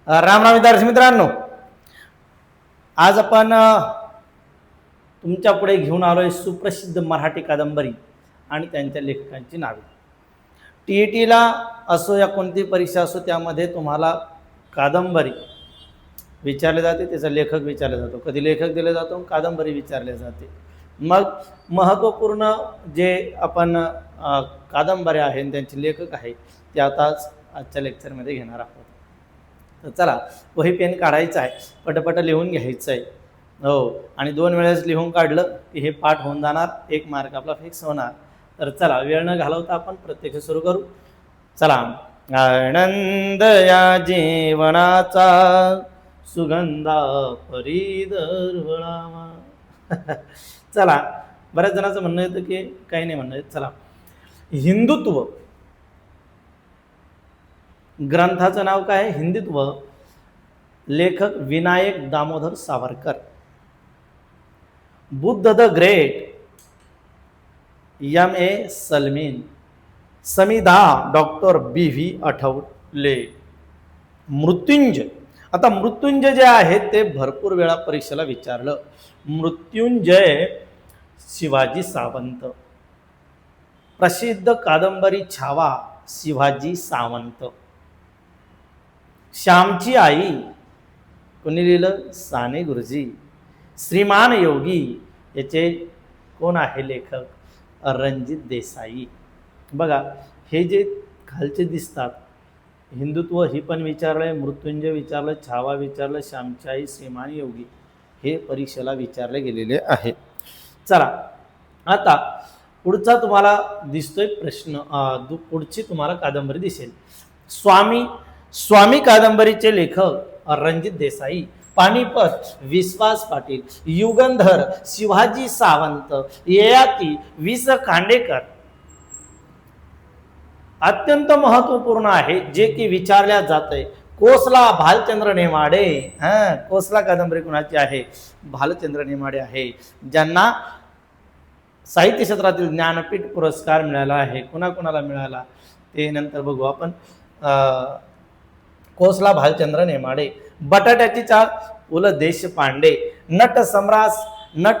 राम राम विद्यार्थी मित्रांनो, आज आपण तुमच्या पुढे घेऊन आलोय सुप्रसिद्ध मराठी कादंबरी आणि त्यांच्या लेखकांची नावे. TETला असो या कोणती परीक्षा असो त्यामध्ये तुम्हाला कादंबरी विचारले जाते, त्याचा लेखक विचारला जातो, कधी लेखक दिले जातो, कादंबरी विचारले जाते. मग महत्त्वपूर्ण जे आपण कादंबऱ्या आहेत त्यांचे लेखक आहे ते आताच आजच्या लेक्चरमध्ये घेणार आहोत. तर चला, वही पेन काढायचं आहे, पटपट लिहून घ्यायचं आहे. हो, आणि 2 वेळेस लिहून काढलं की हे पाठ होऊन जाणार, 1 मार्क आपला फिक्स होणार. तर चला, वेळ न घालवता आपण प्रत्यक्ष सुरू करू. चला. आनंद या जीवनाचा सुगंधा परी दरवळावा. चला, बऱ्याच जणांचं म्हणणं येतं की काही नाही म्हणणं येत. चला, हिंदुत्व ग्रंथाचं नाव काय आहे? हिंदुत्व. लेखक Vinayak Damodar Savarkar. Buddha the great MA Salmeen. Samidha doctor BV Athawale. Mrityunjay. आता मृत्युंजय जे आहे ते भरपूर वेळा परीक्षेला विचारलं. मृत्युंजय शिवाजी सावंत. प्रसिद्ध कादंबरी छावा शिवाजी सावंत. श्यामची आई कोणी लिहिलं? साने गुरुजी. श्रीमान योगी याचे कोण आहे लेखक? रणजित देसाई. बघा, हे जे खालचे दिसतात, हिंदुत्व ही पण विचारलंय, मृत्युंजय विचारलं, छावा विचारलं, श्यामची आई, श्रीमान योगी हे परीक्षेला विचारले गेलेले आहे. चला, आता पुढचा तुम्हाला दिसतोय प्रश्न, पुढची तुम्हाला कादंबरी दिसेल. स्वामी कादंबरीचे लेखक रणजित देसाई. पानिपत विश्वास पाटील. युगंधर शिवाजी सावंत. ययाती वि.स. खांडेकर. अत्यंत महत्वपूर्ण आहे जे की विचारल्या जातंय. कोसला भालचंद्र नेमाडे. कोसला कादंबरी कुणाची आहे? भालचंद्र नेमाडे आहे, ज्यांना साहित्य क्षेत्रातील ज्ञानपीठ पुरस्कार मिळाला आहे. कुणाकुणाला मिळाला ते नंतर बघू आपण. कोसला भालचंद्र नेमाडे. बटाट्याची चाळ पु ल देशपांडे. नट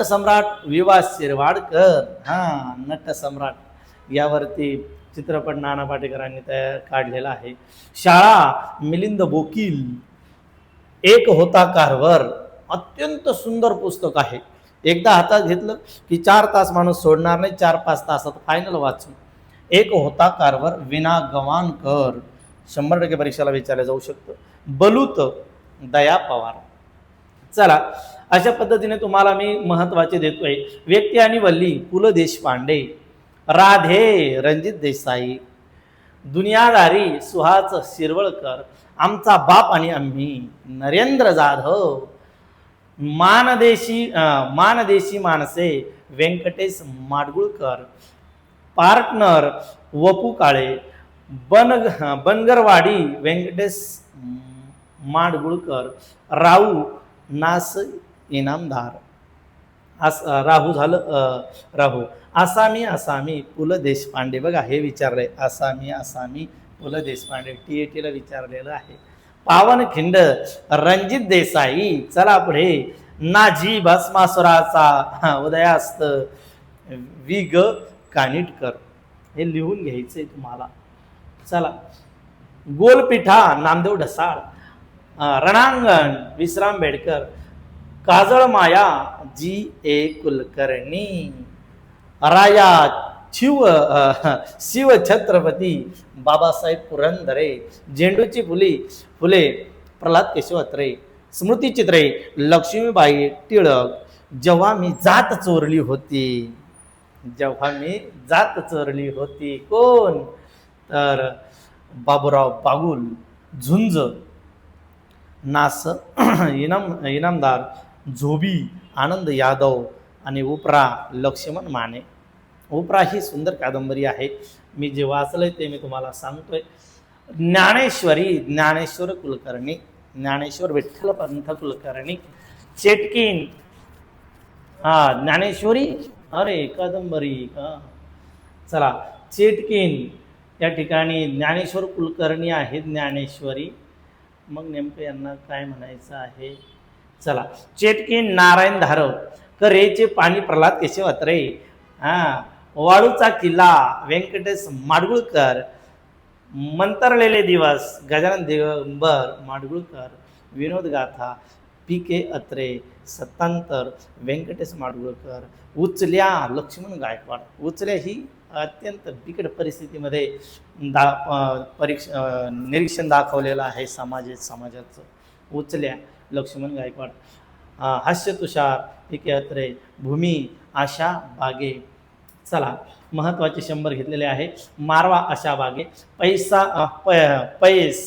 सम्राट वि.वा. शिरवाडकर. नट सम्राट यावरती चित्रपट नाना पाटेकरांनी तयार काढलेला आहे. शाळा मिलिंद बोकील. एक होता कारवर. अत्यंत सुंदर पुस्तक आहे. एकदा हातात घेतलं की 4 तास माणूस सोडणार नाही. 4-5 तासात फायनल वाचून. एक होता कारवर विना गवाणकर. 100% परीक्षेला विचारलं जाऊ शकतं. बलूत दया पवार. चला, अशा पद्धतीने तुम्हाला मी महत्वाचे देतोय. व्यक्ती आणि वल्ली पु ल देशपांडे. राधे रणजित देसाई. दुनियादारी सुहास शिरवळकर. आमचा बाप आणि आम्ही नरेंद्र जाधव. मानदेशी माणसे व्यंकटेश माडगुळकर. पार्टनर वपू काळे. बनगरवाडी व्यंकटेश माडगुळकर. राहू नास इनामदार. राहू झालं राहू. आसामी पु ल देशपांडे. बघा, हे विचारलंय. आसामी पु ल देशपांडे. TETला विचारलेलं आहे. पावनखिंड रणजित देसाई. चला पुढे. नाझी भस्मासुराचा उदयास्त वि.ग. कानिटकर. हे लिहून घ्यायचंय तुम्हाला. चला, गोलपिठा नामदेव ढसाळ. रणांगण विश्राम बेडकर. काजळ माया G.A. कुलकर्णी. राया शिव छत्रपती बाबासाहेब पुरंदरे. झेंडूची फुले प्रल्हाद केशव अत्रे. स्मृतिचित्रे लक्ष्मीबाई टिळक. जेव्हा मी जात चोरली होती. कोण? तर बाबूराव बागुल. झुंज नास इनामदार. झोबी आनंद यादव. आणि उपरा लक्ष्मण माने. उपरा ही सुंदर कादंबरी आहे. मी जे वाचलंय ते मी तुम्हाला सांगतोय. ज्ञानेश्वर कुलकर्णी. ज्ञानेश्वर विठ्ठल पंथ कुलकर्णी. चेटकीन. ज्ञानेश्वरी. अरे, कादंबरी का? चला, चेटकीन या ठिकाणी ज्ञानेश्वर कुलकर्णी आहेत. ज्ञानेश्वरी मग नेमकं यांना काय म्हणायचं आहे? चला, चेटकी नारायण धारव, करेचे पाणी प्रल्हाद केशव अत्रे, वाळूचा किल्ला व्यंकटेश माडगुळकर, मंतरलेले दिवस गजानन दिगंबर माडगुळकर, विनोद गाथा पी के अत्रे, सत्तांतर व्यंकटेश माडगुळकर, उचल्या लक्ष्मण गायकवाड. उचल्या ही अत्यंत बिकट परिस्थितीमध्ये निरीक्षण दाखवलेलं आहे समाजाचं. उचल्या लक्ष्मण गायकवाड. हास्य तुषार पी के अत्रे, भूमी आशा बागे. चला, महत्त्वाचे 100 घेतलेले आहे. मारवा आशा बागे, पैस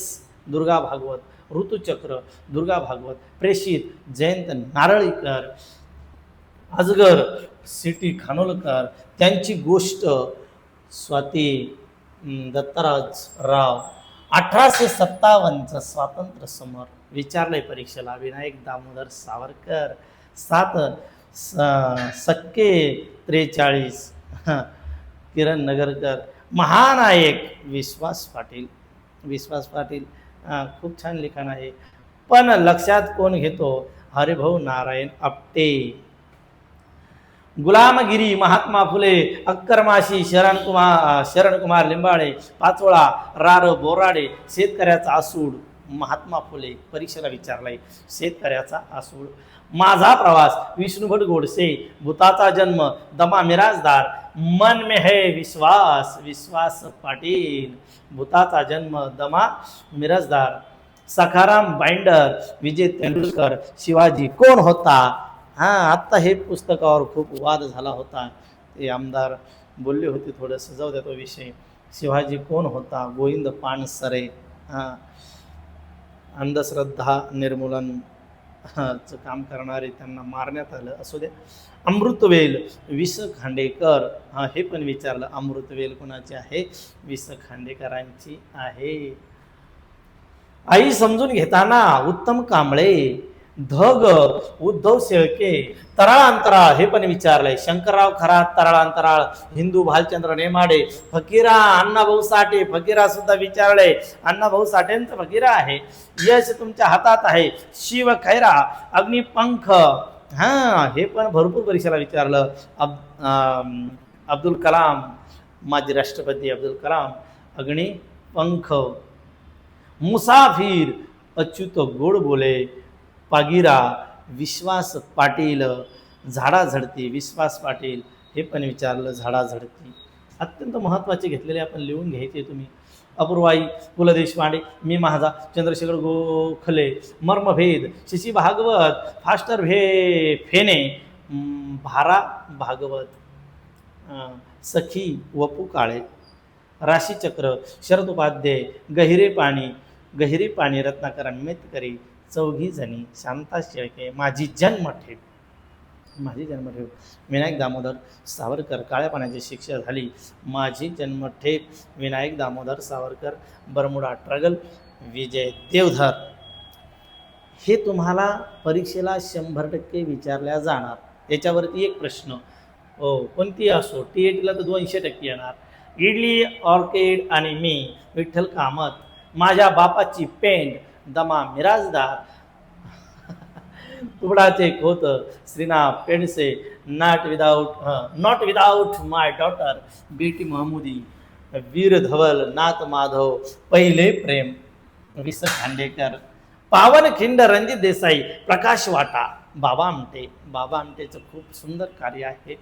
दुर्गा भागवत, ऋतुचक्र दुर्गा भागवत, प्रेषित जयंत नारळीकर, अजगर सिटी खानोलकर, त्यांची गोष्ट स्वाती दत्तराज राव, 1857चं स्वातंत्र्य समर विचारलंय परीक्षेला, विनायक दामोदर सावरकर, 7 सक्के 43 किरण नगरकर, महानायक विश्वास पाटील. खूप छान लिखाण आहे. पण लक्षात कोण घेतो? हरिभाऊ नारायण आपटे. गुलामगिरी महात्मा फुले, अक्करमाशी शरणकुमार लिंबाळे, पाचोळा रार बोराडे, शेतकऱ्याचा आसूड महात्मा फुले. परीक्षेला विचारलाय शेतकऱ्याचा आसूड. माझा प्रवास विष्णुभट गोडसे, भूताचा जन्म दमा मिराजदार, मन में है विश्वास पाटील, भूताचा जन्म दमा मिराजदार, सखाराम बाइंडर, विजय तेंडुलकर, शिवाजी कोण होता. आत्ता हे पुस्तकावर खूप वाद झाला होता. ते आमदार बोलले होते थोडंसं, जाऊ द्या तो विषय. शिवाजी कोण होता? गोविंद पानसरे. अंधश्रद्धा निर्मूलन चं काम करणारे, त्यांना मारण्यात आलं. असू द्या. अमृतवेल विस खांडेकर, हे पण विचारलं. अमृतवेल कोणाची आहे? विस खांडेकरांची आहे. आई समजून घेताना उत्तम कांबळे, धग उद्धव शेळके, तराळ अंतराळ हे पण विचारलंय. शंकरराव खरात तराळ अंतराळ, हिंदू भालचंद्र नेमाडे, फकीरा अण्णाभाऊ साठे. फकीरा सुद्धा विचारलंय. अण्णाभाऊ साठेंचं फकीरा आहे. यश तुमच्या हातात आहे. शिव खैरा, अग्निपंख, हे पण भरपूर परीक्षेला विचारलं. अब्दुल कलाम, माजी राष्ट्रपती अब्दुल कलाम, अग्निपंख. मुसाफिर, अच्युत गोड बोले, पागिरा, विश्वास पाटील, झाडाझडती विश्वास पाटील हे पण विचारलं. झाडाझडती अत्यंत महत्त्वाचे घेतलेले, आपण लिहून घ्यायचे तुम्ही. अपूर्वाई, पु ल देशपांडे, मी माझा, चंद्रशेखर गोखले, मर्मभेद, शशी भागवत, फास्टर फेने, भारा भागवत, सखी वपू काळे, राशीचक्र शरद उपाध्याय, गहिरे पाणी रत्नाकर आंबेडकरी, 4 जणी, शांता शेळके, माझी जन्मठेप, विनायक दामोदर सावरकर, काळ्या पाण्याची शिक्षा झाली, माझी जन्मठेप, विनायक दामोदर सावरकर, बरमुडा ट्रगल, विजय देवधर. हे तुम्हाला परीक्षेला 100% विचारल्या जाणार. याच्यावरती एक प्रश्न कोणती असो, TETला तर 200% येणार. इडली ऑर्किड आणि मी, विठ्ठल कामत, माझ्या बापाची पेंड, दमा मिराजदार, तुबडाचे खोत, Shrina Pendse, not without my daughter, Betty Mahmoody, Veer Dhawal, Nath Madhav, पहिले प्रेम, विस खांडेकर, पावनखिंड रणजित देसाई, प्रकाश वाटा, बाबा आमटेचं खूप सुंदर कार्य आहे.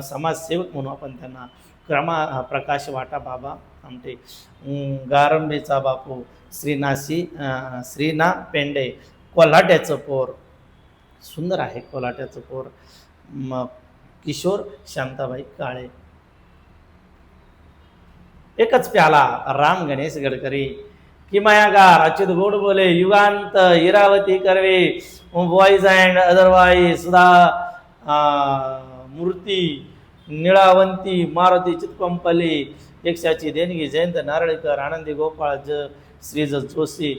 समाजसेवक म्हणून आपण त्यांना प्रकाश वाटा, बाबा आमटे. गारंबेचा बापू, श्रीना पेंडे, कोल्हाट्याचं पोर, सुंदर आहे कोल्हाट्याचं पोर, किशोर शांताबाई काळे. एकच प्याला, राम गणेश गडकरी, किमयागार, Achyut Godbole, Yuganta, Iravati Karve, boys and otherwise, Sudha Murty, Nilavanti, Maruti चितपंपले, यक्षाची देणगी, जयंत नारळीकर, आनंदी गोपाळ, श्रीज जोशी,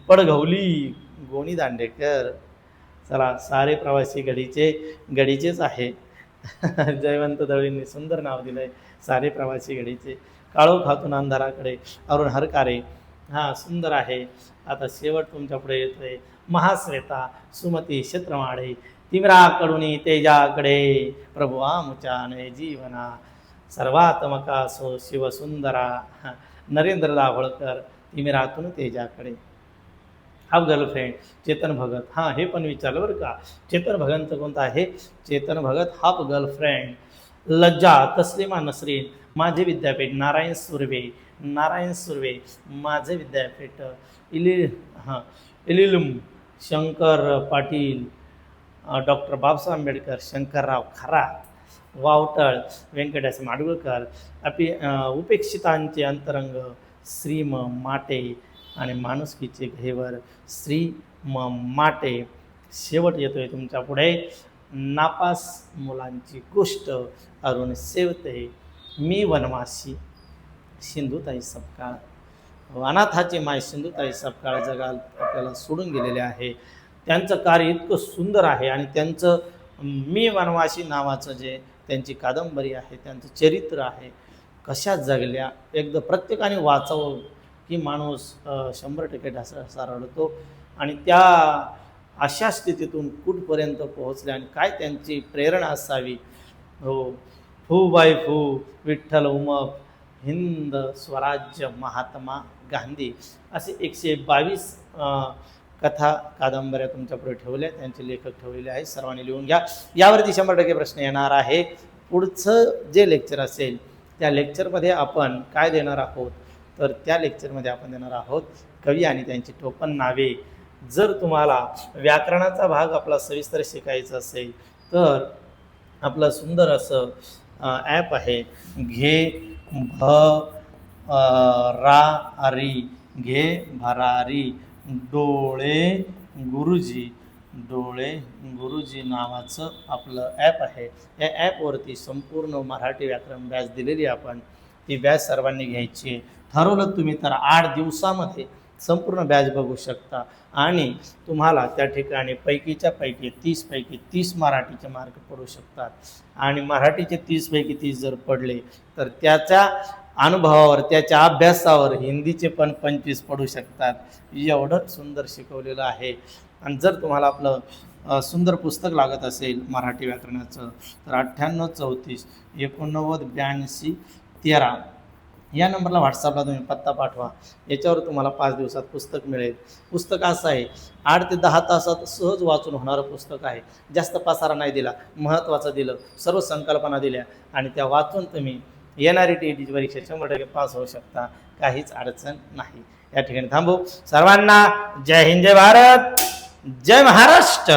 पडघवली, गोणी दांडेकर. चला, सारे प्रवासी गडीचेच आहे. जयवंत दळवींनी सुंदर नाव दिलंय, सारे प्रवासी गडीचे. काळो खातून अंधाराकडे, अरुण हरकारे, हा सुंदर आहे. आता शेवट तुमच्या पुढे येतोय. महाश्वेता सुमती क्षेत्रमाळे तिमिराकडून तेजाकडे प्रभू आमुचाने जीवना सर्वात्मका सो शिवसुंदरा. नरेंद्र दाभोळकर तिमिरातून तेजाकडे. हा गर्लफ्रेंड चेतन भगत. हां हे पण विचारलं बरं का. चेतन भगतचं कोणतं आहे? Chetan Bhagat half girlfriend. लज्जा तस्लिमा नसरीन माझे विद्यापीठ. नारायण सुर्वे. नारायण सुर्वे माझे विद्यापीठ. इलि हां इलिलुम शंकर पाटील. डॉक्टर बाबासाहेब आंबेडकर. शंकरराव खरात. वावटळ व्यंकटेश माडगुळकर. उपेक्षितांचे अंतरंग श्रीम माटे आणि माणुसकीचे घेवर श्री माटे. शेवट येतोय तुमच्या पुढे. नापास मुलांची गोष्ट अरुण सेवते. मी वनवासी सिंधुताई सपकाळ. अनाथाची माय सिंधुताई सपकाळ जगात आपल्याला सोडून गेलेले आहे. त्यांचं कार्य इतकं सुंदर आहे आणि त्यांचं मी वनवासी नावाचं जे त्यांची कादंबरी आहे, त्यांचं चरित्र आहे, कशा जगल्या एकदा प्रत्येकाने वाचावं की माणूस 100% ढासा रडतो. आणि त्या अशा स्थितीतून कुठपर्यंत पोहोचल्या आणि काय त्यांची प्रेरणा असावी. हो, फू बाय फू विठ्ठल उमप हिंद स्वराज्य महात्मा गांधी असे 122 कथा कादंबऱ्या तुमच्यापुढे ठेवल्या. त्यांचे लेखक ठेवलेले आहेत. सर्वांनी लिहून घ्या. यावरती 100% प्रश्न येणार आहे. पुढचं जे लेक्चर असेल त्या लेक्चरमध्ये आपण काय देणार आहोत, तर त्या लेक्चरमध्ये आपण देणार आहोत कवी आणि त्यांची टोपण नावे. जर तुम्हाला व्याकरणाचा भाग आपला सविस्तर शिकायचा असेल तर आपलं सुंदर असं ॲप आहे घे भरारी. घे भरारी डोळे गुरुजी. डोळे गुरुजी नावाचं आपलं ॲप आहे. या ॲपवरती संपूर्ण मराठी व्याकरण बॅच दिलेली आपण. ती बॅच सर्वांनी घ्यायची आहे. ठरवलं तुम्ही तर 8 दिवसामध्ये संपूर्ण बॅच बघू शकता आणि तुम्हाला त्या ठिकाणी पैकीच्या पैकी 30 पैकी 30 मराठीचे मार्क पडू शकतात. आणि मराठीचे 30 पैकी 30 जर पडले तर त्याच्या अनुभवावर त्याच्या अभ्यासावर हिंदीचे पण 25 पडू शकतात. एवढं सुंदर शिकवलेलं आहे. आणि जर तुम्हाला आपलं सुंदर पुस्तक लागत असेल मराठी व्याकरणाचं तर 98 34 89 82 13 या नंबरला व्हॉट्सअपला तुम्ही पत्ता पाठवा. याच्यावर तुम्हाला 5 दिवसात पुस्तक मिळेल. पुस्तक असं आहे 8 ते 10 तासात सहज वाचून होणारं पुस्तक आहे. जास्त पसारा नाही दिला, महत्त्वाचं दिलं, सर्व संकल्पना दिल्या आणि त्या वाचून तुम्ही येणारी TETची परीक्षा 100% पास होऊ शकता. काहीच अडचण नाही. या ठिकाणी थांबू. सर्वांना जय हिंद, जय भारत, जय महाराष्ट्र.